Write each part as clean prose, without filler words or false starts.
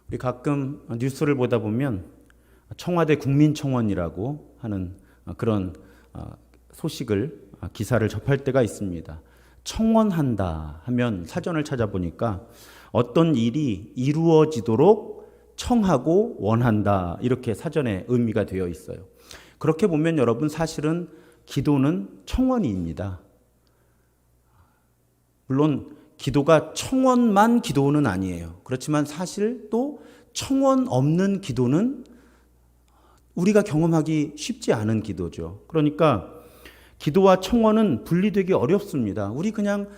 우리 가끔 뉴스를 보다 보면 청와대 국민청원이라고 하는 그런 소식을 기사를 접할 때가 있습니다. 청원한다 하면 사전을 찾아보니까 어떤 일이 이루어지도록 청하고 원한다 이렇게 사전에 의미가 되어 있어요. 그렇게 보면 여러분 사실은 기도는 청원입니다. 물론 기도가 청원만 기도는 아니에요. 그렇지만 사실 또 청원 없는 기도는 우리가 경험하기 쉽지 않은 기도죠. 그러니까 기도와 청원은 분리되기 어렵습니다. 우리 그냥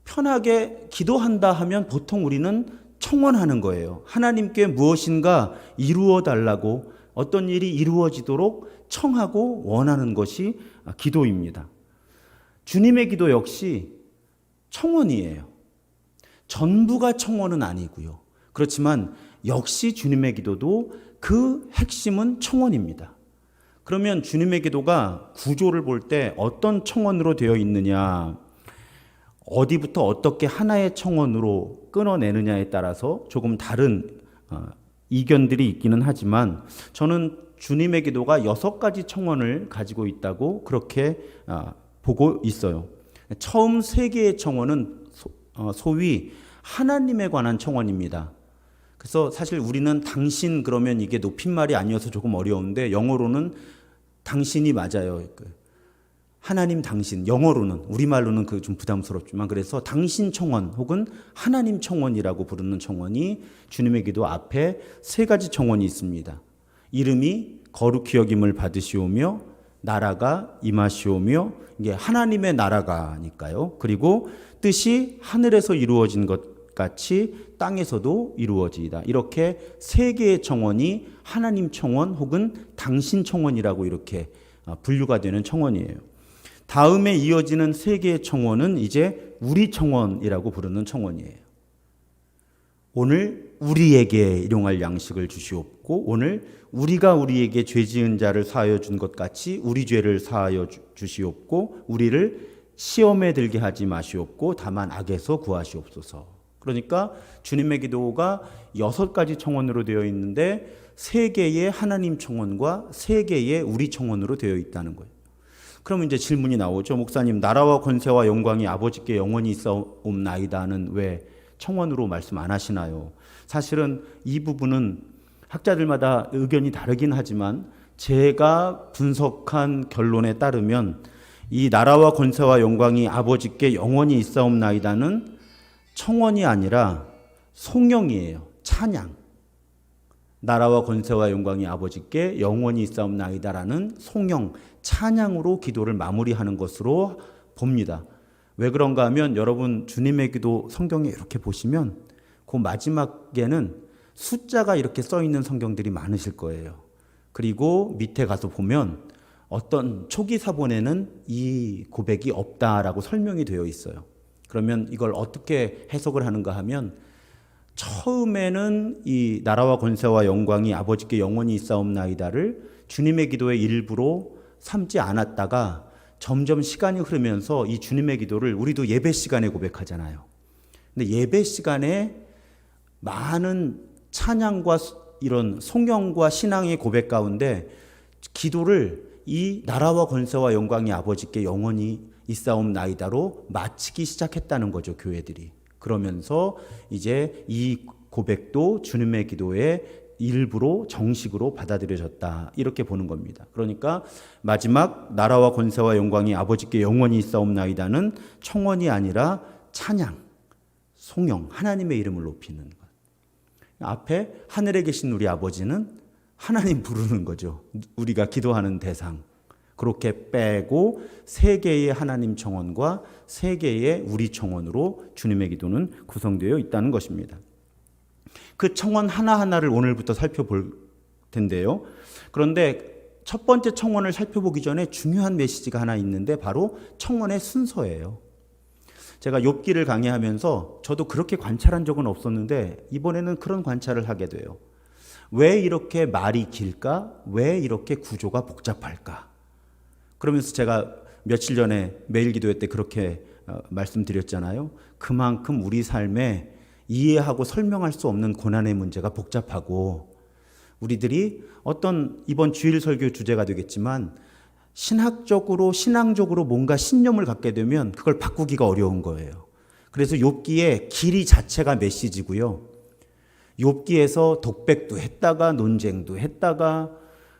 편하게 기도한다 하면 보통 우리는 청원하는 거예요. 하나님께 무엇인가 이루어 달라고 어떤 일이 이루어지도록 청하고 원하는 것이 기도입니다. 주님의 기도 역시 청원이에요. 전부가 청원은 아니고요. 그렇지만 역시 주님의 기도도 그 핵심은 청원입니다. 그러면 주님의 기도가 구조를 볼 때 어떤 청원으로 되어 있느냐, 어디부터 어떻게 하나의 청원으로 끊어내느냐에 따라서 조금 다른 이견들이 있기는 하지만 저는 주님의 기도가 6가지 청원을 가지고 있다고 그렇게 보고 있어요. 처음 3개의 청원은 소위 하나님에 관한 청원입니다. 그래서 사실 우리는 당신 그러면 이게 높임말이 아니어서 조금 어려운데 영어로는 당신이 맞아요. 하나님 당신, 영어로는 우리말로는 그 좀 부담스럽지만 그래서 당신 청원 혹은 하나님 청원이라고 부르는 청원이 주님의 기도 앞에 3가지 청원이 있습니다. 이름이 거룩히 여김을 받으시오며 나라가 임하시오며 이게 하나님의 나라가니까요. 그리고 뜻이 하늘에서 이루어진 것 같이 땅에서도 이루어지이다. 이렇게 3개의 청원이 하나님 청원 혹은 당신 청원이라고 이렇게 분류가 되는 청원이에요. 다음에 이어지는 3개의 청원은 이제 우리 청원이라고 부르는 청원이에요. 오늘 우리에게 일용할 양식을 주시옵고 오늘 우리가 우리에게 죄 지은 자를 사하여 준 것 같이 우리 죄를 사하여 주시옵고 우리를 시험에 들게 하지 마시옵고 다만 악에서 구하시옵소서. 그러니까 주님의 기도가 6가지 청원으로 되어 있는데 3개의 하나님 청원과 3개의 우리 청원으로 되어 있다는 거예요. 그러면 이제 질문이 나오죠. 목사님, 나라와 권세와 영광이 아버지께 영원히 있사옵나이다는 왜 청원으로 말씀 안 하시나요? 사실은 이 부분은 학자들마다 의견이 다르긴 하지만 제가 분석한 결론에 따르면 이 나라와 권세와 영광이 아버지께 영원히 있사옵나이다는 청원이 아니라 송영이에요. 찬양. 나라와 권세와 영광이 아버지께 영원히 있사옵나이다라는 송영, 찬양으로 기도를 마무리하는 것으로 봅니다. 왜 그런가 하면 여러분 주님의 기도 성경에 이렇게 보시면 그 마지막에는 숫자가 이렇게 써 있는 성경들이 많으실 거예요. 그리고 밑에 가서 보면 어떤 초기 사본에는 이 고백이 없다라고 설명이 되어 있어요. 그러면 이걸 어떻게 해석을 하는가 하면 처음에는 이 나라와 권세와 영광이 아버지께 영원히 있사옵나이다를 주님의 기도의 일부로 삼지 않았다가 점점 시간이 흐르면서 이 주님의 기도를 우리도 예배 시간에 고백하잖아요. 근데 예배 시간에 많은 찬양과 이런 송영과 신앙의 고백 가운데 기도를 이 나라와 권세와 영광이 아버지께 영원히 있사옵나이다로 마치기 시작했다는 거죠, 교회들이. 그러면서 이제 이 고백도 주님의 기도의 일부로 정식으로 받아들여졌다. 이렇게 보는 겁니다. 그러니까 마지막 나라와 권세와 영광이 아버지께 영원히 있사옵나이다는 청원이 아니라 찬양, 송영, 하나님의 이름을 높이는 것. 앞에 하늘에 계신 우리 아버지는 하나님 부르는 거죠. 우리가 기도하는 대상. 그렇게 빼고 3개의 하나님 청원과 3개의 우리 청원으로 주님의 기도는 구성되어 있다는 것입니다. 그 청원 하나하나를 오늘부터 살펴볼 텐데요. 그런데 첫 번째 청원을 살펴보기 전에 중요한 메시지가 하나 있는데 바로 청원의 순서예요. 제가 욥기를 강의하면서 저도 그렇게 관찰한 적은 없었는데 이번에는 그런 관찰을 하게 돼요. 왜 이렇게 말이 길까? 왜 이렇게 구조가 복잡할까? 그러면서 제가 며칠 전에 매일 기도회 때 그렇게 말씀드렸잖아요. 그만큼 우리 삶에 이해하고 설명할 수 없는 고난의 문제가 복잡하고 우리들이 어떤 이번 주일 설교 주제가 되겠지만 신학적으로 신앙적으로 뭔가 신념을 갖게 되면 그걸 바꾸기가 어려운 거예요. 그래서 욥기의 길이 자체가 메시지고요. 욥기에서 독백도 했다가 논쟁도 했다가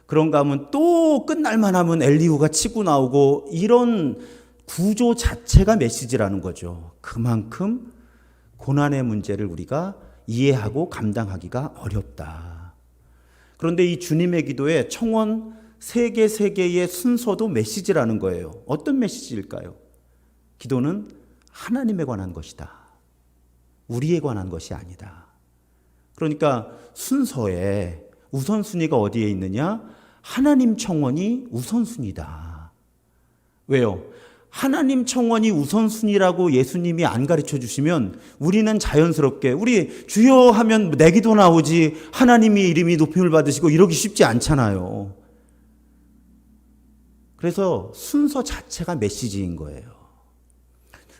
그런가 하면 또 끝날만 하면 엘리후가 치고 나오고 이런 구조 자체가 메시지라는 거죠. 그만큼 고난의 문제를 우리가 이해하고 감당하기가 어렵다. 그런데 이 주님의 기도의 청원 세 개의 순서도 메시지라는 거예요. 어떤 메시지일까요? 기도는 하나님에 관한 것이다. 우리에 관한 것이 아니다. 그러니까 순서에 우선순위가 어디에 있느냐? 하나님 청원이 우선순위다. 왜요? 하나님 청원이 우선순위라고 예수님이 안 가르쳐 주시면 우리는 자연스럽게 우리 주여 하면 내 기도 나오지 하나님이 이름이 높임을 받으시고 이러기 쉽지 않잖아요. 그래서 순서 자체가 메시지인 거예요.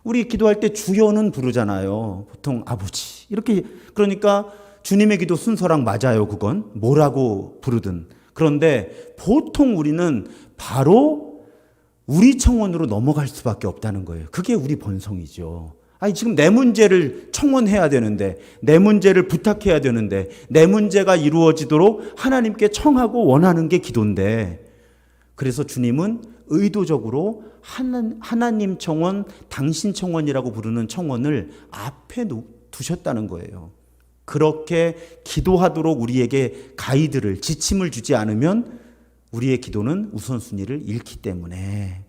우리 기도할 때 주여는 부르잖아요. 보통 아버지 이렇게. 그러니까 주님의 기도 순서랑 맞아요. 그건 뭐라고 부르든. 그런데 보통 우리는 바로 우리 청원으로 넘어갈 수밖에 없다는 거예요. 그게 우리 본성이죠. 아니 지금 내 문제를 청원해야 되는데 내 문제를 부탁해야 되는데 내 문제가 이루어지도록 하나님께 청하고 원하는 게 기도인데 그래서 주님은 의도적으로 하나님 청원, 당신 청원이라고 부르는 청원을 앞에 두셨다는 거예요. 그렇게 기도하도록 우리에게 가이드를, 지침을 주지 않으면 우리의 기도는 우선순위를 잃기 때문에.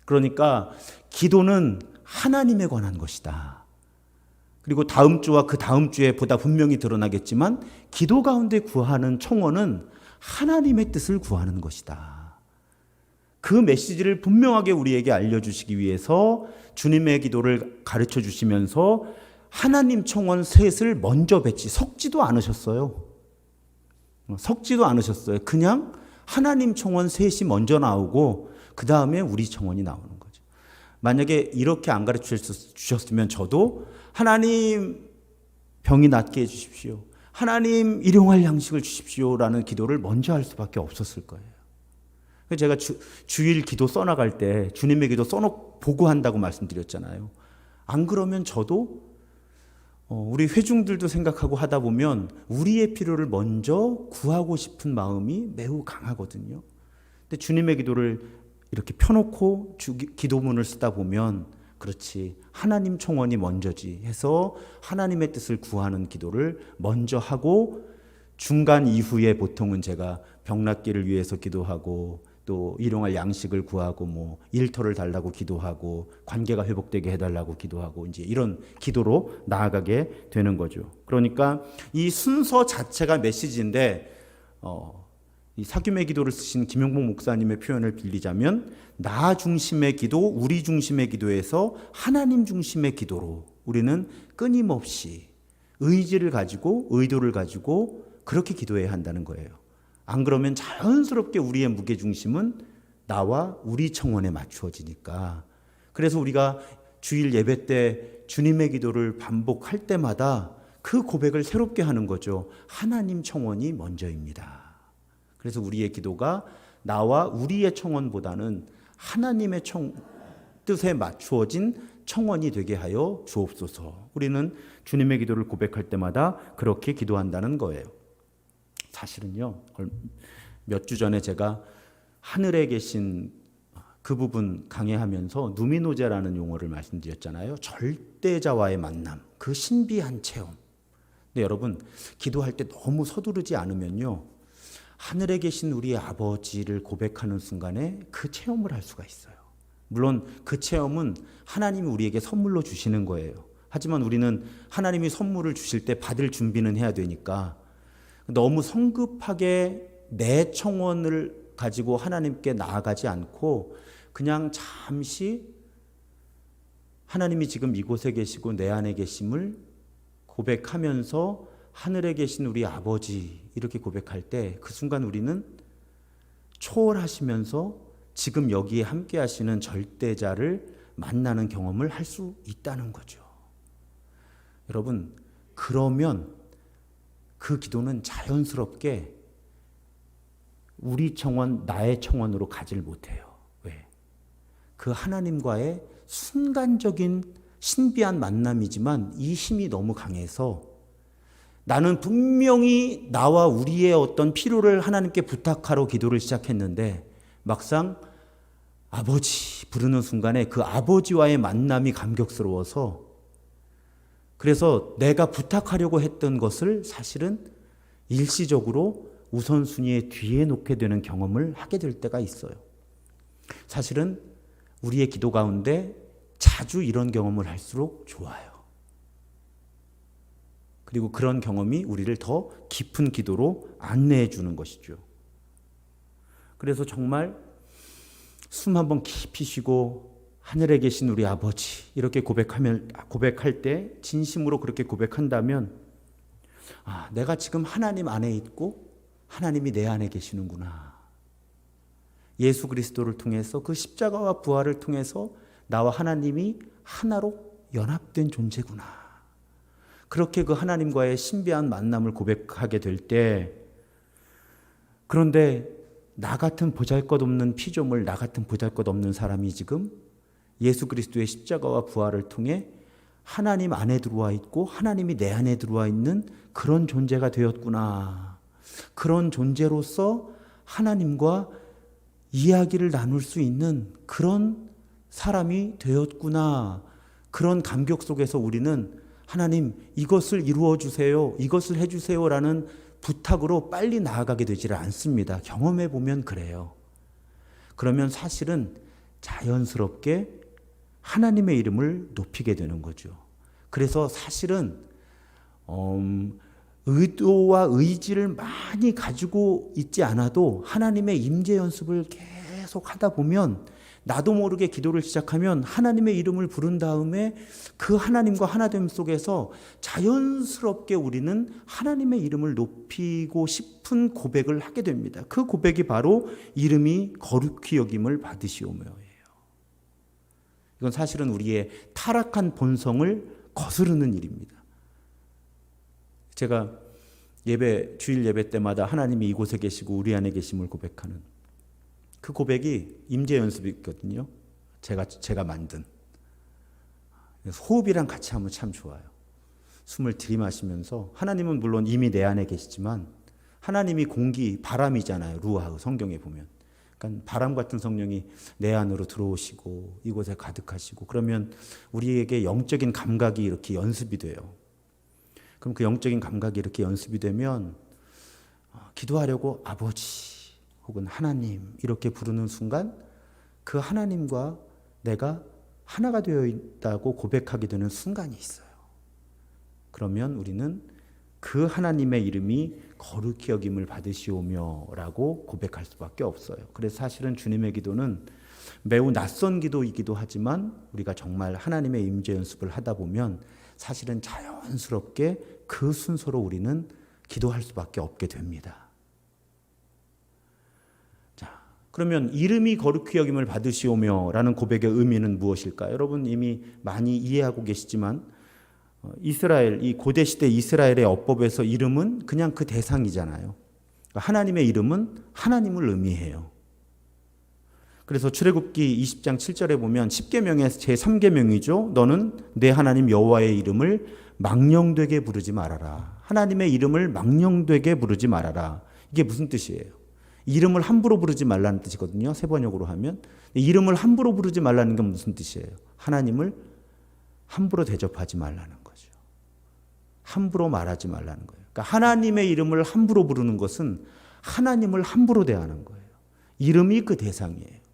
그러니까 기도는 하나님에 관한 것이다. 그리고 다음 주와 그 다음 주에 보다 분명히 드러나겠지만 기도 가운데 구하는 청원은 하나님의 뜻을 구하는 것이다. 그 메시지를 분명하게 우리에게 알려주시기 위해서 주님의 기도를 가르쳐 주시면서 하나님 청원 셋을 먼저 뱉지 섞지도 않으셨어요. 섞지도 않으셨어요. 그냥 하나님 청원 셋이 먼저 나오고 그 다음에 우리 청원이 나오는 거죠. 만약에 이렇게 안 가르쳐 주셨으면 저도 하나님 병이 낫게 해주십시오. 하나님 일용할 양식을 주십시오라는 기도를 먼저 할 수밖에 없었을 거예요. 제가 주일 기도 써나갈 때 주님의 기도 써놓고 보고한다고 말씀드렸잖아요. 안 그러면 저도 우리 회중들도 생각하고 하다 보면 우리의 필요를 먼저 구하고 싶은 마음이 매우 강하거든요. 근데 주님의 기도를 이렇게 펴놓고 기도문을 쓰다 보면 그렇지 하나님 청원이 먼저지 해서 하나님의 뜻을 구하는 기도를 먼저 하고 중간 이후에 보통은 제가 병낫기를 위해서 기도하고 또 일용할 양식을 구하고 뭐 일터를 달라고 기도하고 관계가 회복되게 해달라고 기도하고 이제 이런 기도로 나아가게 되는 거죠. 그러니까 이 순서 자체가 메시지인데 이 사귐의 기도를 쓰신 김용복 목사님의 표현을 빌리자면 나 중심의 기도, 우리 중심의 기도에서 하나님 중심의 기도로 우리는 끊임없이 의지를 가지고 의도를 가지고 그렇게 기도해야 한다는 거예요. 안 그러면 자연스럽게 우리의 무게중심은 나와 우리 청원에 맞추어지니까. 그래서 우리가 주일 예배 때 주님의 기도를 반복할 때마다 그 고백을 새롭게 하는 거죠. 하나님 청원이 먼저입니다. 그래서 우리의 기도가 나와 우리의 청원보다는 하나님의 뜻에 맞추어진 청원이 되게 하여 주옵소서. 우리는 주님의 기도를 고백할 때마다 그렇게 기도한다는 거예요. 사실은요, 몇 주 전에 제가 하늘에 계신 그 부분 강해하면서 누미노제라는 용어를 말씀드렸잖아요. 절대자와의 만남, 그 신비한 체험. 근데 여러분, 기도할 때 너무 서두르지 않으면요, 하늘에 계신 우리 아버지를 고백하는 순간에 그 체험을 할 수가 있어요. 물론 그 체험은 하나님이 우리에게 선물로 주시는 거예요. 하지만 우리는 하나님이 선물을 주실 때 받을 준비는 해야 되니까 너무 성급하게 내 청원을 가지고 하나님께 나아가지 않고 그냥 잠시 하나님이 지금 이곳에 계시고 내 안에 계심을 고백하면서 하늘에 계신 우리 아버지 이렇게 고백할 때 그 순간 우리는 초월하시면서 지금 여기에 함께 하시는 절대자를 만나는 경험을 할 수 있다는 거죠. 여러분, 그러면 그 기도는 자연스럽게 우리 청원, 나의 청원으로 가질 못해요. 왜? 그 하나님과의 순간적인 신비한 만남이지만 이 힘이 너무 강해서 나는 분명히 나와 우리의 어떤 필요를 하나님께 부탁하러 기도를 시작했는데 막상 아버지 부르는 순간에 그 아버지와의 만남이 감격스러워서 그래서 내가 부탁하려고 했던 것을 사실은 일시적으로 우선순위에 뒤에 놓게 되는 경험을 하게 될 때가 있어요. 사실은 우리의 기도 가운데 자주 이런 경험을 할수록 좋아요. 그리고 그런 경험이 우리를 더 깊은 기도로 안내해 주는 것이죠. 그래서 정말 숨 한번 깊이 쉬고 하늘에 계신 우리 아버지 이렇게 고백할 때 진심으로 그렇게 고백한다면 내가 지금 하나님 안에 있고 하나님이 내 안에 계시는구나. 예수 그리스도를 통해서 그 십자가와 부활을 통해서 나와 하나님이 하나로 연합된 존재구나. 그렇게 그 하나님과의 신비한 만남을 고백하게 될 때 그런데 나 같은 보잘것없는 피조물, 나 같은 보잘것없는 사람이 지금 예수 그리스도의 십자가와 부활을 통해 하나님 안에 들어와 있고 하나님이 내 안에 들어와 있는 그런 존재가 되었구나. 그런 존재로서 하나님과 이야기를 나눌 수 있는 그런 사람이 되었구나. 그런 감격 속에서 우리는 하나님 이것을 이루어 주세요. 이것을 해 주세요라는 부탁으로 빨리 나아가게 되지를 않습니다. 경험해 보면 그래요. 그러면 사실은 자연스럽게 하나님의 이름을 높이게 되는 거죠. 그래서 사실은 의도와 의지를 많이 가지고 있지 않아도 하나님의 임재 연습을 계속 하다 보면 나도 모르게 기도를 시작하면 하나님의 이름을 부른 다음에 그 하나님과 하나됨 속에서 자연스럽게 우리는 하나님의 이름을 높이고 싶은 고백을 하게 됩니다. 그 고백이 바로 이름이 거룩히 여김을 받으시오며예요. 이건 사실은 우리의 타락한 본성을 거스르는 일입니다. 제가 주일 예배 때마다 하나님이 이곳에 계시고 우리 안에 계심을 고백하는 그 고백이 임재 연습이거든요. 제가 만든. 호흡이랑 같이 하면 참 좋아요. 숨을 들이마시면서 하나님은 물론 이미 내 안에 계시지만 하나님이 공기, 바람이잖아요. 루아 성경에 보면. 그러니까 바람 같은 성령이 내 안으로 들어오시고 이곳에 가득하시고 그러면 우리에게 영적인 감각이 이렇게 연습이 돼요. 그럼 그 영적인 감각이 이렇게 연습이 되면 기도하려고 아버지 혹은 하나님 이렇게 부르는 순간 그 하나님과 내가 하나가 되어 있다고 고백하게 되는 순간이 있어요. 그러면 우리는 그 하나님의 이름이 거룩히 여김을 받으시오며 라고 고백할 수밖에 없어요. 그래서 사실은 주님의 기도는 매우 낯선 기도이기도 하지만 우리가 정말 하나님의 임재 연습을 하다 보면 사실은 자연스럽게 그 순서로 우리는 기도할 수밖에 없게 됩니다. 자, 그러면 이름이 거룩히 여김을 받으시오며 라는 고백의 의미는 무엇일까요? 여러분 이미 많이 이해하고 계시지만 이스라엘, 이 고대시대 이스라엘의 어법에서 이름은 그냥 그 대상이잖아요. 하나님의 이름은 하나님을 의미해요. 그래서 출애굽기 20장 7절에 보면 10계명의 제3계명이죠. 너는 내 하나님 여호와의 이름을 망령되게 부르지 말아라. 하나님의 이름을 망령되게 부르지 말아라. 이게 무슨 뜻이에요? 이름을 함부로 부르지 말라는 뜻이거든요. 세번역으로 하면. 이름을 함부로 부르지 말라는 건 무슨 뜻이에요? 하나님을 함부로 대접하지 말라는 거죠. 함부로 말하지 말라는 거예요. 그러니까 하나님의 이름을 함부로 부르는 것은 하나님을 함부로 대하는 거예요. 이름이 그 대상이에요.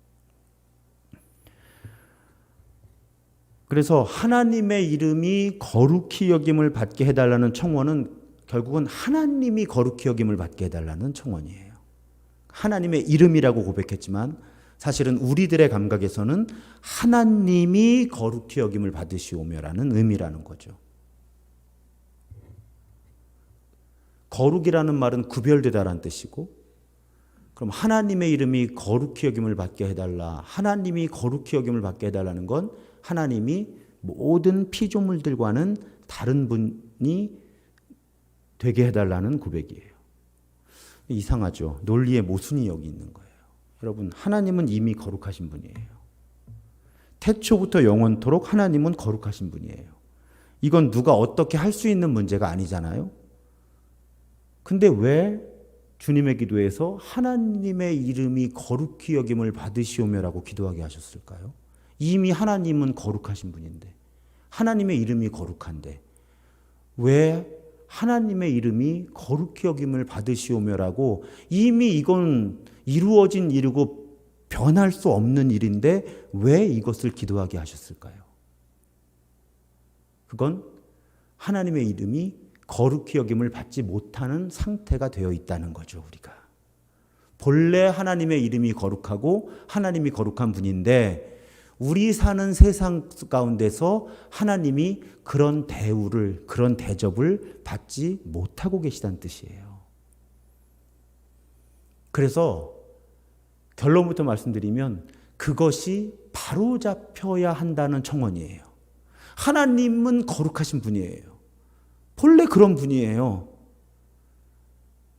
그래서 하나님의 이름이 거룩히 여김을 받게 해달라는 청원은 결국은 하나님이 거룩히 여김을 받게 해달라는 청원이에요. 하나님의 이름이라고 고백했지만 사실은 우리들의 감각에서는 하나님이 거룩히 여김을 받으시오며라는 의미라는 거죠. 거룩이라는 말은 구별되다라는 뜻이고 그럼 하나님의 이름이 거룩히 여김을 받게 해달라. 하나님이 거룩히 여김을 받게 해달라는 건 하나님이 모든 피조물들과는 다른 분이 되게 해달라는 고백이에요. 이상하죠. 논리의 모순이 여기 있는 거예요. 여러분, 하나님은 이미 거룩하신 분이에요. 태초부터 영원토록 하나님은 거룩하신 분이에요. 이건 누가 어떻게 할 수 있는 문제가 아니잖아요. 근데 왜 주님의 기도에서 하나님의 이름이 거룩히 여김을 받으시오며라고 기도하게 하셨을까요? 이미 하나님은 거룩하신 분인데, 하나님의 이름이 거룩한데 왜 하나님의 이름이 거룩히 여김을 받으시오며라고, 이미 이건 이루어진 일이고 변할 수 없는 일인데 왜 이것을 기도하게 하셨을까요? 그건 하나님의 이름이 거룩히 여김을 받지 못하는 상태가 되어 있다는 거죠. 우리가 본래 하나님의 이름이 거룩하고 하나님이 거룩한 분인데 우리 사는 세상 가운데서 하나님이 그런 대우를, 그런 대접을 받지 못하고 계시다는 뜻이에요. 그래서 결론부터 말씀드리면 그것이 바로잡혀야 한다는 청원이에요. 하나님은 거룩하신 분이에요. 본래 그런 분이에요.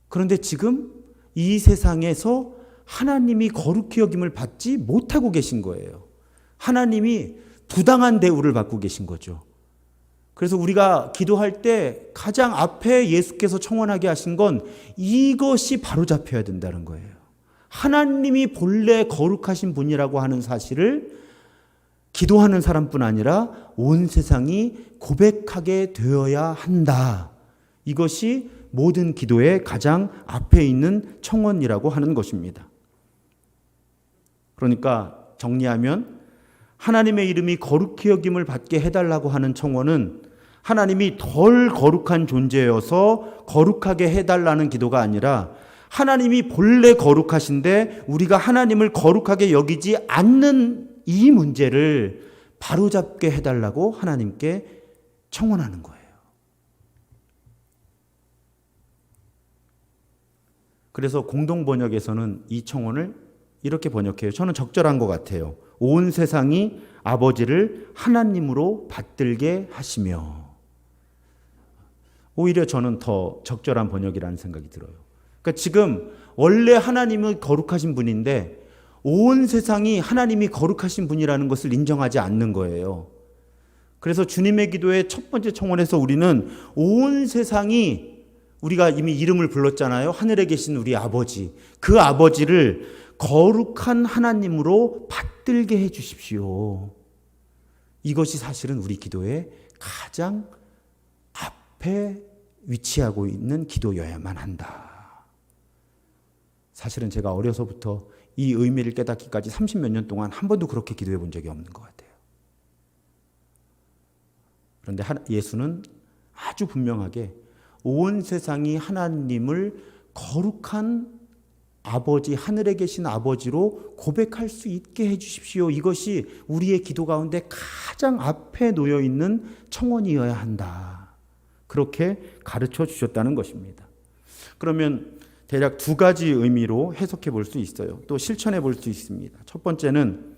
그런데 지금 이 세상에서 하나님이 거룩히 여김을 받지 못하고 계신 거예요. 하나님이 부당한 대우를 받고 계신 거죠. 그래서 우리가 기도할 때 가장 앞에 예수께서 청원하게 하신 건 이것이 바로잡혀야 된다는 거예요. 하나님이 본래 거룩하신 분이라고 하는 사실을 기도하는 사람뿐 아니라 온 세상이 고백하게 되어야 한다. 이것이 모든 기도의 가장 앞에 있는 청원이라고 하는 것입니다. 그러니까 정리하면 하나님의 이름이 거룩히 여김을 받게 해달라고 하는 청원은 하나님이 덜 거룩한 존재여서 거룩하게 해달라는 기도가 아니라 하나님이 본래 거룩하신데 우리가 하나님을 거룩하게 여기지 않는 이 문제를 바로잡게 해달라고 하나님께 청원하는 거예요. 그래서 공동번역에서는 이 청원을 이렇게 번역해요. 저는 적절한 것 같아요. 온 세상이 아버지를 하나님으로 받들게 하시며. 오히려 저는 더 적절한 번역이라는 생각이 들어요. 그러니까 지금 원래 하나님은 거룩하신 분인데 온 세상이 하나님이 거룩하신 분이라는 것을 인정하지 않는 거예요. 그래서 주님의 기도의 첫 번째 청원에서 우리는 온 세상이, 우리가 이미 이름을 불렀잖아요. 하늘에 계신 우리 아버지, 그 아버지를 거룩한 하나님으로 받들게 해 주십시오. 이것이 사실은 우리 기도의 가장 앞에 위치하고 있는 기도여야만 한다. 사실은 제가 어려서부터 이 의미를 깨닫기까지 30몇 년 동안 한 번도 그렇게 기도해 본 적이 없는 것 같아요. 그런데 예수는 아주 분명하게 온 세상이 하나님을 거룩한 아버지, 하늘에 계신 아버지로 고백할 수 있게 해 주십시오. 이것이 우리의 기도 가운데 가장 앞에 놓여 있는 청원이어야 한다. 그렇게 가르쳐 주셨다는 것입니다. 그러면 대략 두 가지 의미로 해석해 볼 수 있어요. 또 실천해 볼 수 있습니다. 첫 번째는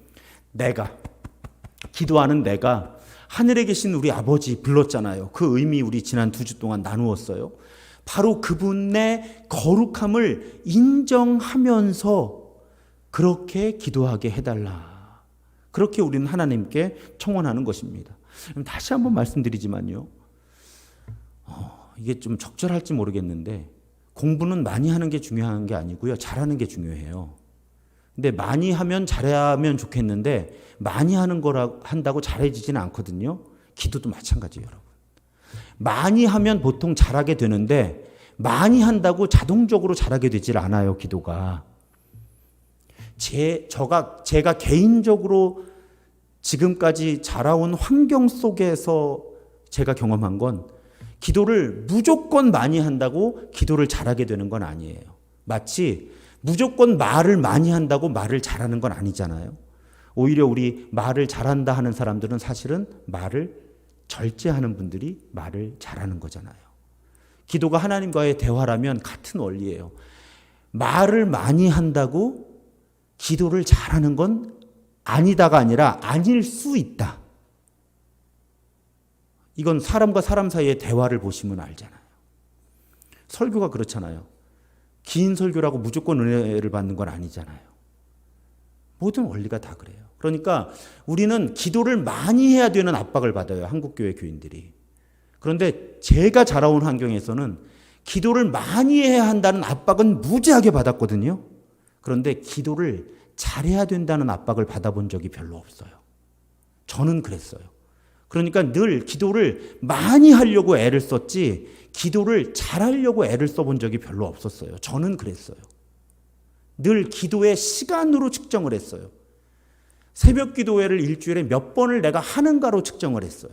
기도하는 내가 하늘에 계신 우리 아버지 불렀잖아요. 그 의미 우리 지난 2주 동안 나누었어요. 바로 그분의 거룩함을 인정하면서 그렇게 기도하게 해달라. 그렇게 우리는 하나님께 청원하는 것입니다. 다시 한번 말씀드리지만요. 이게 좀 적절할지 모르겠는데 공부는 많이 하는 게 중요한 게 아니고요. 잘하는 게 중요해요. 근데 많이 하면 잘하면 좋겠는데 많이 하는 거라 한다고 잘해지지는 않거든요. 기도도 마찬가지예요, 여러분. 많이 하면 보통 잘하게 되는데 많이 한다고 자동적으로 잘하게 되질 않아요, 기도가. 제가 개인적으로 지금까지 자라온 환경 속에서 제가 경험한 건 기도를 무조건 많이 한다고 기도를 잘하게 되는 건 아니에요. 마치 무조건 말을 많이 한다고 말을 잘하는 건 아니잖아요. 오히려 우리 말을 잘한다 하는 사람들은 사실은 말을 절제하는 분들이 말을 잘하는 거잖아요. 기도가 하나님과의 대화라면 같은 원리예요. 말을 많이 한다고 기도를 잘하는 건 아니다가 아니라 아닐 수 있다. 이건 사람과 사람 사이의 대화를 보시면 알잖아요. 설교가 그렇잖아요. 긴 설교라고 무조건 은혜를 받는 건 아니잖아요. 모든 원리가 다 그래요. 그러니까 우리는 기도를 많이 해야 되는 압박을 받아요. 한국교회 교인들이. 그런데 제가 자라온 환경에서는 기도를 많이 해야 한다는 압박은 무지하게 받았거든요. 그런데 기도를 잘해야 된다는 압박을 받아본 적이 별로 없어요. 저는 그랬어요. 그러니까 늘 기도를 많이 하려고 애를 썼지 기도를 잘하려고 애를 써본 적이 별로 없었어요. 저는 그랬어요. 늘 기도의 시간으로 측정을 했어요. 새벽 기도회를 일주일에 몇 번을 내가 하는가로 측정을 했어요.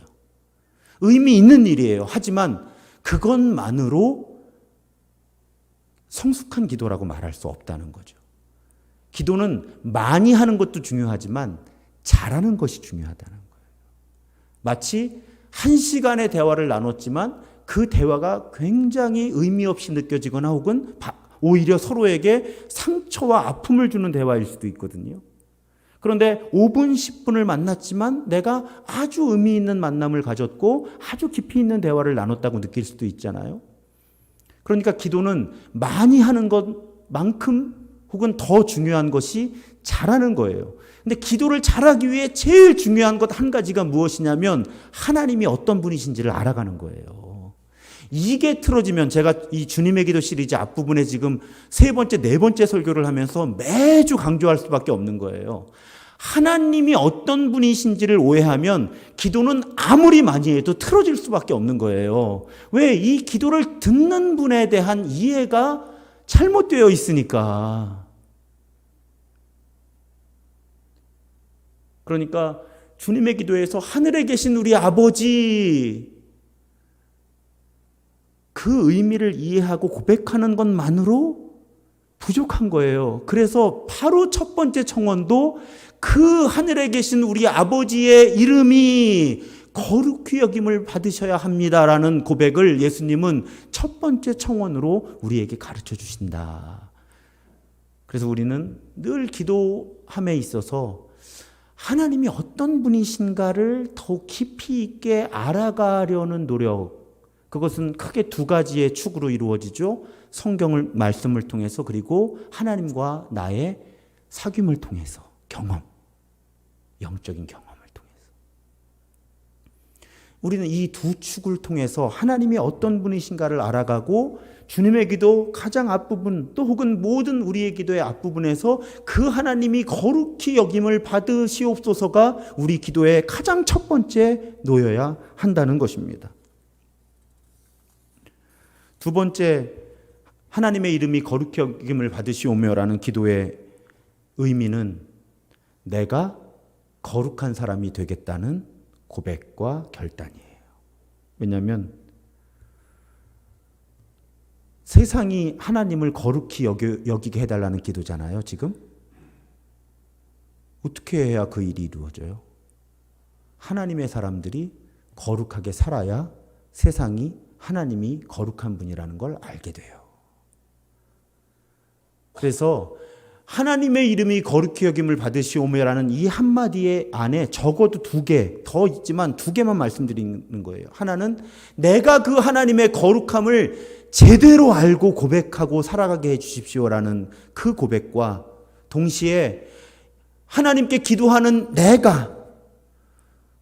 의미 있는 일이에요. 하지만 그것만으로 성숙한 기도라고 말할 수 없다는 거죠. 기도는 많이 하는 것도 중요하지만 잘하는 것이 중요하다는 거예요. 마치 1시간의 대화를 나눴지만 그 대화가 굉장히 의미 없이 느껴지거나 혹은 오히려 서로에게 상처와 아픔을 주는 대화일 수도 있거든요. 그런데 5분, 10분을 만났지만 내가 아주 의미 있는 만남을 가졌고 아주 깊이 있는 대화를 나눴다고 느낄 수도 있잖아요. 그러니까 기도는 많이 하는 것만큼 혹은 더 중요한 것이 잘하는 거예요. 근데 기도를 잘하기 위해 제일 중요한 것 한 가지가 무엇이냐면 하나님이 어떤 분이신지를 알아가는 거예요. 이게 틀어지면 제가 이 주님의 기도 시리즈 앞부분에 지금 3번째, 4번째 설교를 하면서 매주 강조할 수밖에 없는 거예요. 하나님이 어떤 분이신지를 오해하면 기도는 아무리 많이 해도 틀어질 수밖에 없는 거예요. 왜? 이 기도를 듣는 분에 대한 이해가 잘못되어 있으니까. 그러니까 주님의 기도에서 하늘에 계신 우리 아버지 그 의미를 이해하고 고백하는 것만으로 부족한 거예요. 그래서 바로 첫 번째 청원도 그 하늘에 계신 우리 아버지의 이름이 거룩히 여김을 받으셔야 합니다라는 고백을 예수님은 첫 번째 청원으로 우리에게 가르쳐 주신다. 그래서 우리는 늘 기도함에 있어서 하나님이 어떤 분이신가를 더욱 깊이 있게 알아가려는 노력, 그것은 크게 2가지의 축으로 이루어지죠. 성경을 말씀을 통해서 그리고 하나님과 나의 사귐을 통해서 경험, 영적인 경험을 통해서 우리는 이 2 축을 통해서 하나님이 어떤 분이신가를 알아가고 주님의 기도 가장 앞부분 또 혹은 모든 우리의 기도의 앞부분에서 그 하나님이 거룩히 여김을 받으시옵소서가 우리 기도의 가장 첫 번째 놓여야 한다는 것입니다. 2번째, 하나님의 이름이 거룩히 여김을 받으시오며라는 기도의 의미는 내가 거룩한 사람이 되겠다는 고백과 결단이에요. 왜냐하면 세상이 하나님을 거룩히 여기게 해달라는 기도잖아요, 지금. 어떻게 해야 그 일이 이루어져요? 하나님의 사람들이 거룩하게 살아야 세상이 하나님이 거룩한 분이라는 걸 알게 돼요. 그래서 하나님의 이름이 거룩히 여김을 받으시오며라는 이 한마디의 안에 적어도 2개 더 있지만 2개만 말씀드리는 거예요. 하나는 내가 그 하나님의 거룩함을 제대로 알고 고백하고 살아가게 해 주십시오라는 그 고백과 동시에 하나님께 기도하는 내가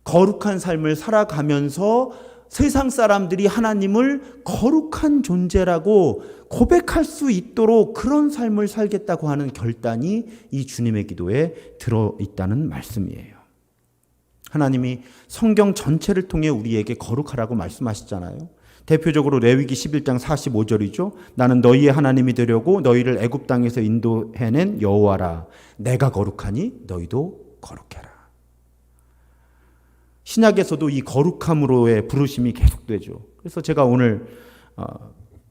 거룩한 삶을 살아가면서 세상 사람들이 하나님을 거룩한 존재라고 고백할 수 있도록 그런 삶을 살겠다고 하는 결단이 이 주님의 기도에 들어있다는 말씀이에요. 하나님이 성경 전체를 통해 우리에게 거룩하라고 말씀하시잖아요. 대표적으로 레위기 11장 45절이죠. 나는 너희의 하나님이 되려고 너희를 애굽 땅에서 인도해낸 여호와라. 내가 거룩하니 너희도 거룩해라. 신약에서도 이 거룩함으로의 부르심이 계속되죠. 그래서 제가 오늘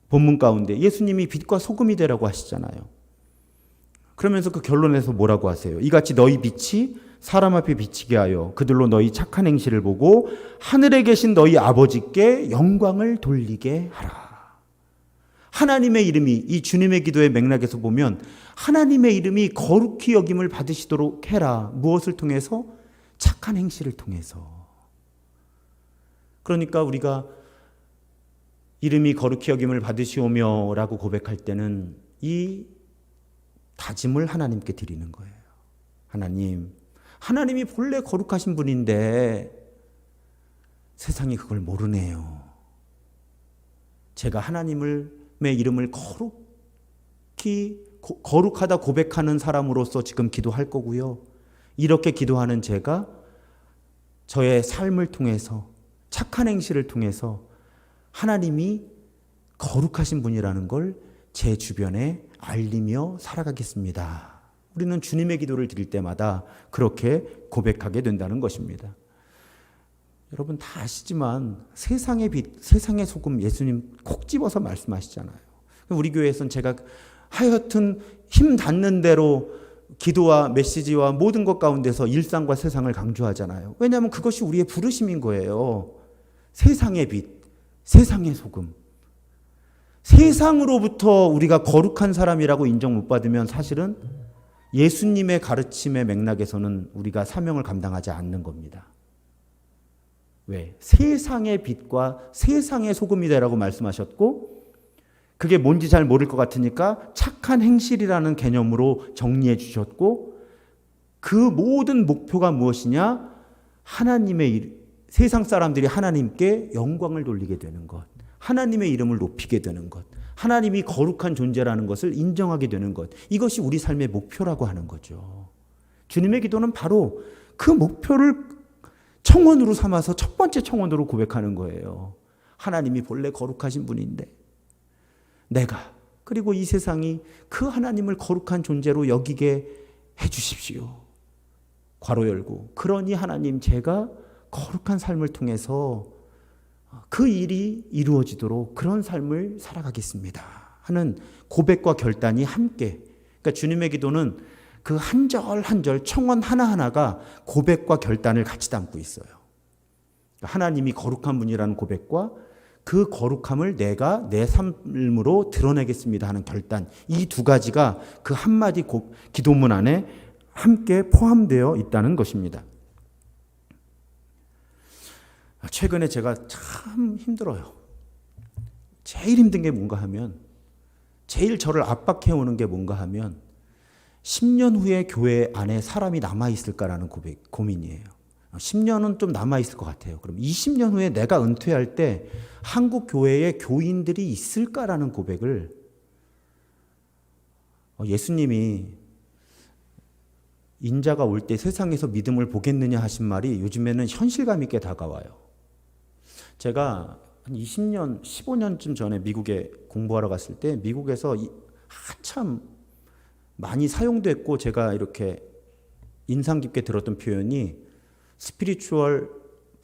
본문 가운데 예수님이 빛과 소금이 되라고 하시잖아요. 그러면서 그 결론에서 뭐라고 하세요? 이같이 너희 빛이 사람 앞에 비치게 하여 그들로 너희 착한 행실을 보고 하늘에 계신 너희 아버지께 영광을 돌리게 하라. 하나님의 이름이 이 주님의 기도의 맥락에서 보면 하나님의 이름이 거룩히 여김을 받으시도록 해라. 무엇을 통해서? 착한 행실을 통해서. 그러니까 우리가 이름이 거룩히 여김을 받으시오며 라고 고백할 때는 이 다짐을 하나님께 드리는 거예요. 하나님이 본래 거룩하신 분인데 세상이 그걸 모르네요. 제가 하나님의 이름을 거룩하다 고백하는 사람으로서 지금 기도할 거고요. 이렇게 기도하는 제가 저의 삶을 통해서, 착한 행실을 통해서 하나님이 거룩하신 분이라는 걸 제 주변에 알리며 살아가겠습니다. 우리는 주님의 기도를 드릴 때마다 그렇게 고백하게 된다는 것입니다. 여러분 다 아시지만 세상의 빛, 세상의 소금 예수님 콕 집어서 말씀하시잖아요. 우리 교회에서는 제가 하여튼 힘 닿는 대로 기도와 메시지와 모든 것 가운데서 일상과 세상을 강조하잖아요. 왜냐하면 그것이 우리의 부르심인 거예요. 세상의 빛, 세상의 소금. 세상으로부터 우리가 거룩한 사람이라고 인정 못 받으면 사실은 예수님의 가르침의 맥락에서는 우리가 사명을 감당하지 않는 겁니다. 왜? 세상의 빛과 세상의 소금이다라고 말씀하셨고 그게 뭔지 잘 모를 것 같으니까 착한 행실이라는 개념으로 정리해 주셨고 그 모든 목표가 무엇이냐? 세상 사람들이 하나님께 영광을 돌리게 되는 것, 하나님의 이름을 높이게 되는 것, 하나님이 거룩한 존재라는 것을 인정하게 되는 것, 이것이 우리 삶의 목표라고 하는 거죠. 주님의 기도는 바로 그 목표를 청원으로 삼아서 첫 번째 청원으로 고백하는 거예요. 하나님이 본래 거룩하신 분인데 내가 그리고 이 세상이 그 하나님을 거룩한 존재로 여기게 해주십시오. 괄호 열고 그러니 하나님 제가 거룩한 삶을 통해서 그 일이 이루어지도록 그런 삶을 살아가겠습니다 하는 고백과 결단이 함께, 그러니까 주님의 기도는 그 한 절 한 절 청원 하나하나가 고백과 결단을 같이 담고 있어요. 하나님이 거룩한 분이라는 고백과 그 거룩함을 내가 내 삶으로 드러내겠습니다 하는 결단, 이 두 가지가 그 한마디 기도문 안에 함께 포함되어 있다는 것입니다. 최근에 제가 참 힘들어요. 제일 힘든 게 뭔가 하면, 제일 저를 압박해오는 게 뭔가 하면 10년 후에 교회 안에 사람이 남아있을까라는 고민이에요. 10년은 좀 남아있을 것 같아요. 그럼 20년 후에 내가 은퇴할 때 한국 교회에 교인들이 있을까라는 고백을 예수님이 인자가 올 때 세상에서 믿음을 보겠느냐 하신 말이 요즘에는 현실감 있게 다가와요. 제가 한 20년, 15년쯤 전에 미국에 공부하러 갔을 때 미국에서 한참 많이 사용됐고 제가 이렇게 인상 깊게 들었던 표현이 spiritual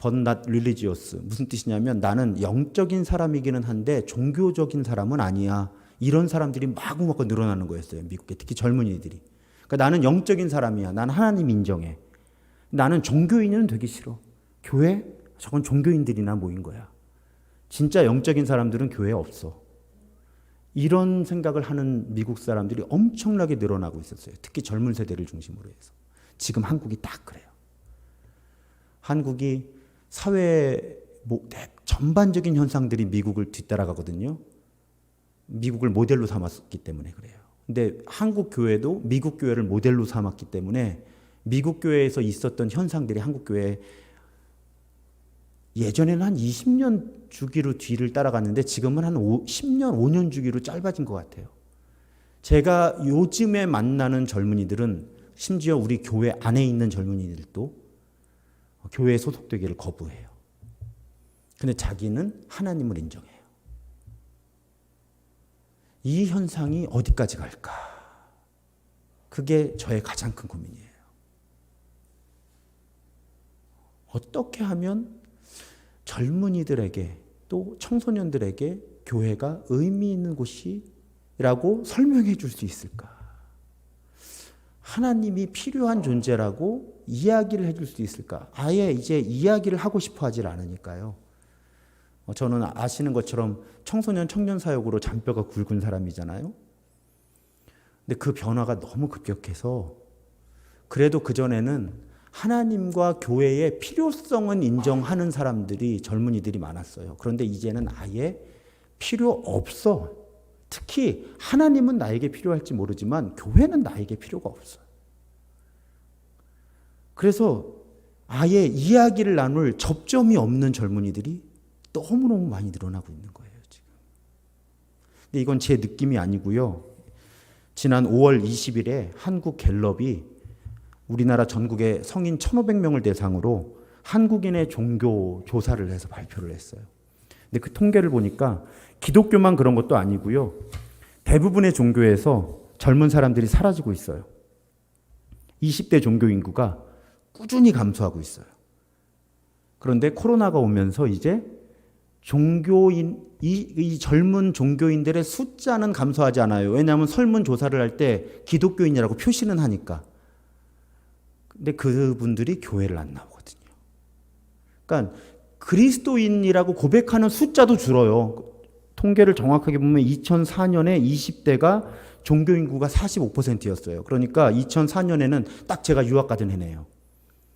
but not religious. 무슨 뜻이냐면 나는 영적인 사람이기는 한데 종교적인 사람은 아니야. 이런 사람들이 마구마구 늘어나는 거였어요. 미국에 특히 젊은이들이. 그러니까 나는 영적인 사람이야. 나는 하나님 인정해. 나는 종교인은 되기 싫어. 교회? 저건 종교인들이나 모인 거야. 진짜 영적인 사람들은 교회에 없어. 이런 생각을 하는 미국 사람들이 엄청나게 늘어나고 있었어요. 특히 젊은 세대를 중심으로 해서. 지금 한국이 딱 그래요. 한국이 사회 전반적인 현상들이 미국을 뒤따라가거든요. 미국을 모델로 삼았기 때문에 그래요. 근데 한국 교회도 미국 교회를 모델로 삼았기 때문에 미국 교회에서 있었던 현상들이 한국 교회에 예전에는 한 20년 주기로 뒤를 따라갔는데 지금은 한 10년, 5년 주기로 짧아진 것 같아요. 제가 요즘에 만나는 젊은이들은 심지어 우리 교회 안에 있는 젊은이들도 교회에 소속되기를 거부해요. 근데 자기는 하나님을 인정해요. 이 현상이 어디까지 갈까? 그게 저의 가장 큰 고민이에요. 어떻게 하면 젊은이들에게 또 청소년들에게 교회가 의미 있는 곳이라고 설명해 줄 수 있을까? 하나님이 필요한 존재라고 이야기를 해줄 수 있을까? 아예 이제 이야기를 하고 싶어 하질 않으니까요. 저는 아시는 것처럼 청소년 청년 사역으로 잔뼈가 굵은 사람이잖아요. 근데 그 변화가 너무 급격해서 그래도 그전에는 하나님과 교회의 필요성은 인정하는 사람들이 젊은이들이 많았어요. 그런데 이제는 아예 필요 없어. 특히 하나님은 나에게 필요할지 모르지만 교회는 나에게 필요가 없어요. 그래서 아예 이야기를 나눌 접점이 없는 젊은이들이 너무너무 많이 늘어나고 있는 거예요, 지금. 근데 이건 제 느낌이 아니고요. 지난 5월 20일에 한국 갤럽이 우리나라 전국의 성인 1,500명을 대상으로 한국인의 종교 조사를 해서 발표를 했어요. 근데 그 통계를 보니까 기독교만 그런 것도 아니고요. 대부분의 종교에서 젊은 사람들이 사라지고 있어요. 20대 종교 인구가 꾸준히 감소하고 있어요. 그런데 코로나가 오면서 이제 이 젊은 종교인들의 숫자는 감소하지 않아요. 왜냐하면 설문조사를 할 때 기독교인이라고 표시는 하니까. 근데 그분들이 교회를 안 나오거든요. 그러니까 그리스도인이라고 고백하는 숫자도 줄어요. 통계를 정확하게 보면 2004년에 20대가 종교 인구가 45%였어요. 그러니까 2004년에는 딱 제가 유학 가던 해네요.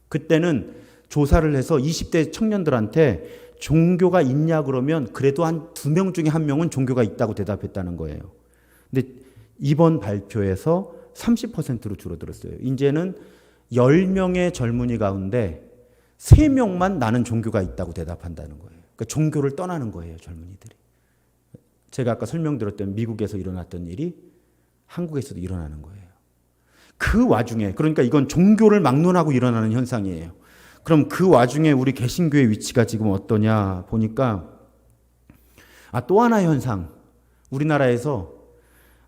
그때는 조사를 해서 20대 청년들한테 종교가 있냐 그러면 그래도 한 2명 중에 1명은 종교가 있다고 대답했다는 거예요. 근데 이번 발표에서 30%로 줄어들었어요. 이제는 10명의 젊은이 가운데 3명만 나는 종교가 있다고 대답한다는 거예요. 그러니까 종교를 떠나는 거예요, 젊은이들이. 제가 아까 설명드렸던 미국에서 일어났던 일이 한국에서도 일어나는 거예요. 그 와중에, 그러니까 이건 종교를 막론하고 일어나는 현상이에요. 그럼 그 와중에 우리 개신교의 위치가 지금 어떠냐 보니까 또 하나의 현상. 우리나라에서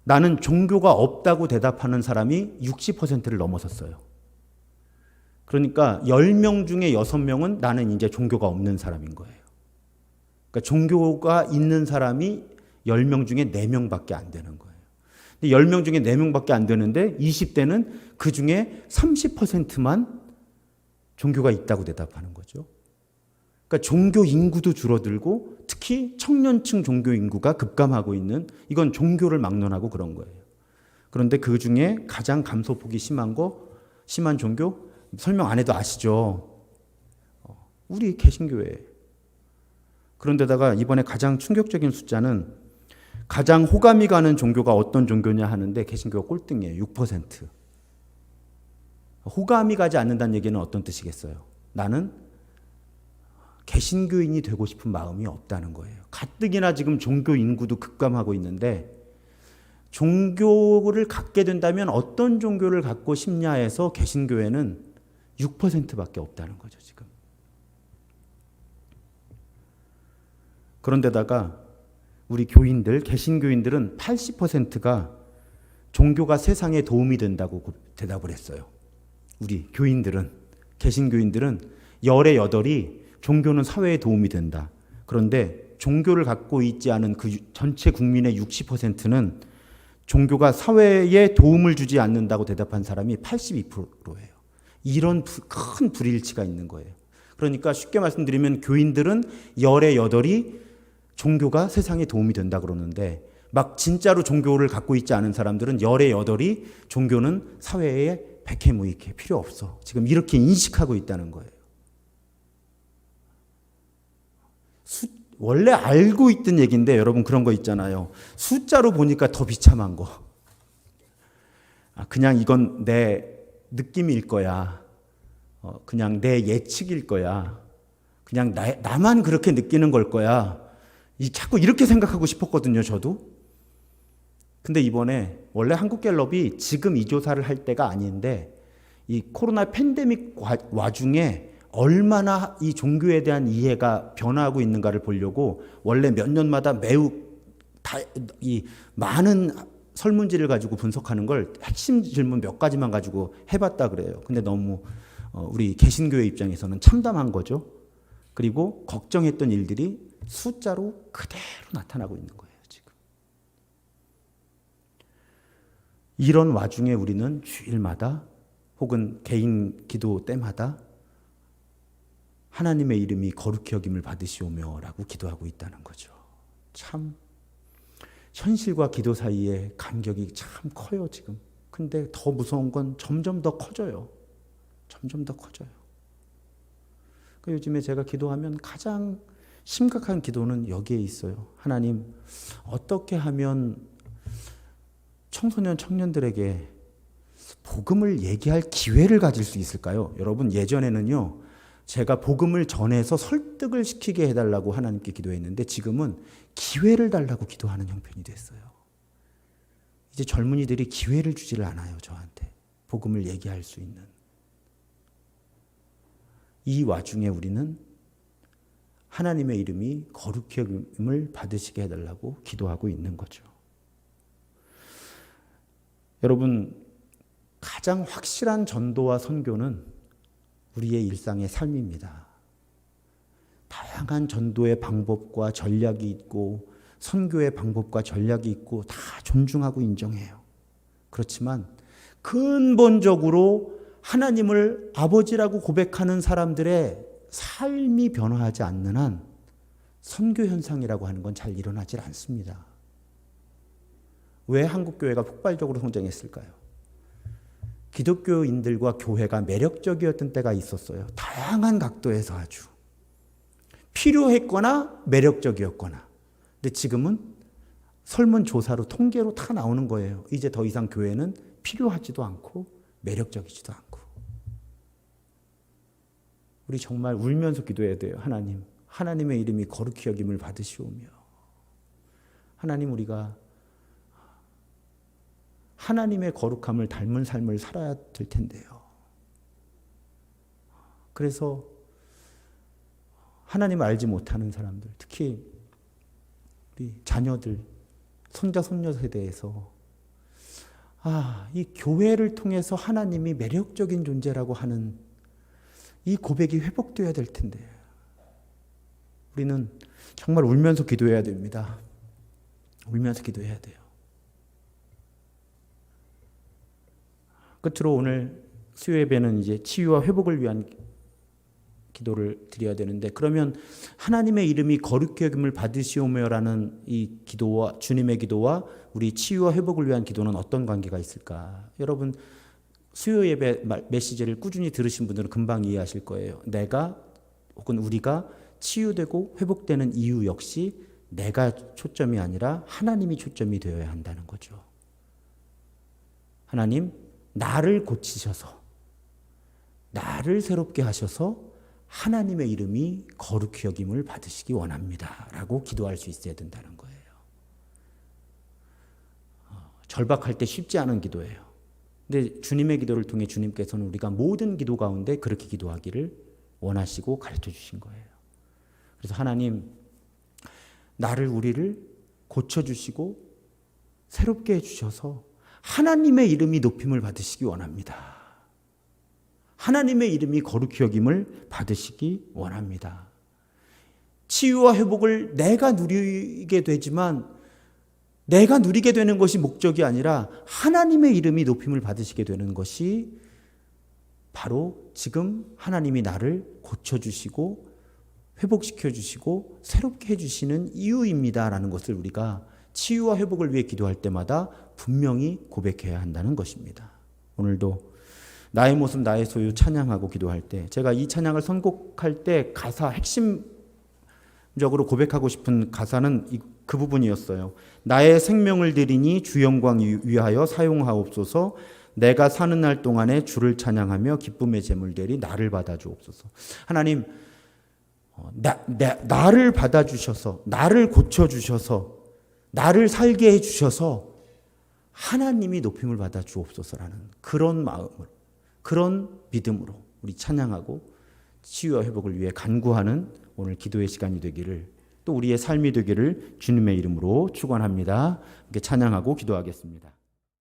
나는 종교가 없다고 대답하는 사람이 60%를 넘어섰어요. 그러니까 10명 중에 6명은 나는 이제 종교가 없는 사람인 거예요. 그러니까 종교가 있는 사람이 10명 중에 4명밖에 안 되는 거예요. 10명 중에 4명밖에 안 되는데 20대는 그 중에 30%만 종교가 있다고 대답하는 거죠. 그러니까 종교 인구도 줄어들고 특히 청년층 종교 인구가 급감하고 있는, 이건 종교를 막론하고 그런 거예요. 그런데 그 중에 가장 감소폭이 심한 종교 설명 안 해도 아시죠? 우리 개신교회. 그런데다가 이번에 가장 충격적인 숫자는 가장 호감이 가는 종교가 어떤 종교냐 하는데 개신교가 꼴등이에요. 6%. 호감이 가지 않는다는 얘기는 어떤 뜻이겠어요? 나는 개신교인이 되고 싶은 마음이 없다는 거예요. 가뜩이나 지금 종교 인구도 급감하고 있는데 종교를 갖게 된다면 어떤 종교를 갖고 싶냐 해서 개신교회는 6%밖에 없다는 거죠, 지금. 그런데다가 우리 교인들, 개신교인들은 80%가 종교가 세상에 도움이 된다고 대답을 했어요. 우리 교인들은, 개신교인들은 열의 8이 종교는 사회에 도움이 된다. 그런데 종교를 갖고 있지 않은 그 전체 국민의 60%는 종교가 사회에 도움을 주지 않는다고 대답한 사람이 82%예요. 이런 큰 불일치가 있는 거예요. 그러니까 쉽게 말씀드리면 교인들은 열의 8이 종교가 세상에 도움이 된다 그러는데 막 진짜로 종교를 갖고 있지 않은 사람들은 열의 8이 종교는 사회에 백해무익해 필요 없어. 지금 이렇게 인식하고 있다는 거예요. 원래 알고 있던 얘기인데 여러분 그런 거 있잖아요. 숫자로 보니까 더 비참한 거. 그냥 이건 내 느낌일 거야. 그냥 내 예측일 거야. 그냥 나만 그렇게 느끼는 걸 거야. 자꾸 이렇게 생각하고 싶었거든요, 저도. 근데 이번에 원래 한국갤럽이 지금 이 조사를 할 때가 아닌데 이 코로나 팬데믹 와중에 얼마나 이 종교에 대한 이해가 변화하고 있는가를 보려고 원래 몇 년마다 매우 많은 설문지를 가지고 분석하는 걸 핵심 질문 몇 가지만 가지고 해봤다 그래요. 근데 너무 우리 개신교회 입장에서는 참담한 거죠. 그리고 걱정했던 일들이 숫자로 그대로 나타나고 있는 거예요, 지금. 이런 와중에 우리는 주일마다 혹은 개인 기도 때마다 하나님의 이름이 거룩히 여김을 받으시오며라고 기도하고 있다는 거죠. 참 현실과 기도 사이의 간격이 참 커요, 지금. 근데 더 무서운 건 점점 더 커져요. 점점 더 커져요. 요즘에 제가 기도하면 가장 심각한 기도는 여기에 있어요. 하나님, 어떻게 하면 청소년 청년들에게 복음을 얘기할 기회를 가질 수 있을까요? 여러분, 예전에는요, 제가 복음을 전해서 설득을 시키게 해달라고 하나님께 기도했는데 지금은 기회를 달라고 기도하는 형편이 됐어요. 이제 젊은이들이 기회를 주지를 않아요, 저한테. 복음을 얘기할 수 있는. 이 와중에 우리는 하나님의 이름이 거룩히 여김을 받으시게 해달라고 기도하고 있는 거죠. 여러분, 가장 확실한 전도와 선교는 우리의 일상의 삶입니다. 다양한 전도의 방법과 전략이 있고 선교의 방법과 전략이 있고 다 존중하고 인정해요. 그렇지만 근본적으로 하나님을 아버지라고 고백하는 사람들의 삶이 변화하지 않는 한 선교 현상이라고 하는 건 잘 일어나질 않습니다. 왜 한국교회가 폭발적으로 성장했을까요? 기독교인들과 교회가 매력적이었던 때가 있었어요. 다양한 각도에서 아주. 필요했거나 매력적이었거나. 근데 지금은 설문조사로 통계로 다 나오는 거예요. 이제 더 이상 교회는 필요하지도 않고 매력적이지도 않고. 우리 정말 울면서 기도해야 돼요. 하나님, 하나님의 이름이 거룩히 여김을 받으시오며 하나님, 우리가 하나님의 거룩함을 닮은 삶을 살아야 될 텐데요. 그래서 하나님을 알지 못하는 사람들, 특히 우리 자녀들, 손자, 손녀 세대에서 이 교회를 통해서 하나님이 매력적인 존재라고 하는 이 고백이 회복되어야 될 텐데 우리는 정말 울면서 기도해야 됩니다. 울면서 기도해야 돼요. 끝으로 오늘 수요 예배는 이제 치유와 회복을 위한 기도를 드려야 되는데, 그러면 하나님의 이름이 거룩히 여김을 받으시오며라는 이 기도와 주님의 기도와 우리 치유와 회복을 위한 기도는 어떤 관계가 있을까? 여러분, 수요 예배 메시지를 꾸준히 들으신 분들은 금방 이해하실 거예요. 내가 혹은 우리가 치유되고 회복되는 이유 역시 내가 초점이 아니라 하나님이 초점이 되어야 한다는 거죠. 하나님, 나를 고치셔서 나를 새롭게 하셔서 하나님의 이름이 거룩히 여김을 받으시기 원합니다 라고 기도할 수 있어야 된다는 거예요. 절박할 때 쉽지 않은 기도예요. 근데 주님의 기도를 통해 주님께서는 우리가 모든 기도 가운데 그렇게 기도하기를 원하시고 가르쳐 주신 거예요. 그래서 하나님, 우리를 고쳐주시고 새롭게 해주셔서 하나님의 이름이 높임을 받으시기 원합니다. 하나님의 이름이 거룩히 여김을 받으시기 원합니다. 치유와 회복을 내가 누리게 되지만 내가 누리게 되는 것이 목적이 아니라 하나님의 이름이 높임을 받으시게 되는 것이 바로 지금 하나님이 나를 고쳐주시고 회복시켜주시고 새롭게 해주시는 이유입니다라는 것을 우리가 치유와 회복을 위해 기도할 때마다 분명히 고백해야 한다는 것입니다. 오늘도 나의 모습 나의 소유 찬양하고 기도할 때, 제가 이 찬양을 선곡할 때 가사 핵심적으로 고백하고 싶은 가사는 그 부분이었어요. 나의 생명을 드리니 주 영광 위하여 사용하옵소서. 내가 사는 날 동안에 주를 찬양하며 기쁨의 제물 되리 나를 받아주옵소서. 하나님, 나를 받아주셔서 나를 고쳐주셔서 나를 살게 해주셔서 하나님이 높임을 받아주옵소서라는 그런 마음으로, 그런 믿음으로 우리 찬양하고 치유와 회복을 위해 간구하는 오늘 기도의 시간이 되기를, 또 우리의 삶이 되기를 주님의 이름으로 축원합니다. 이렇게 찬양하고 기도하겠습니다.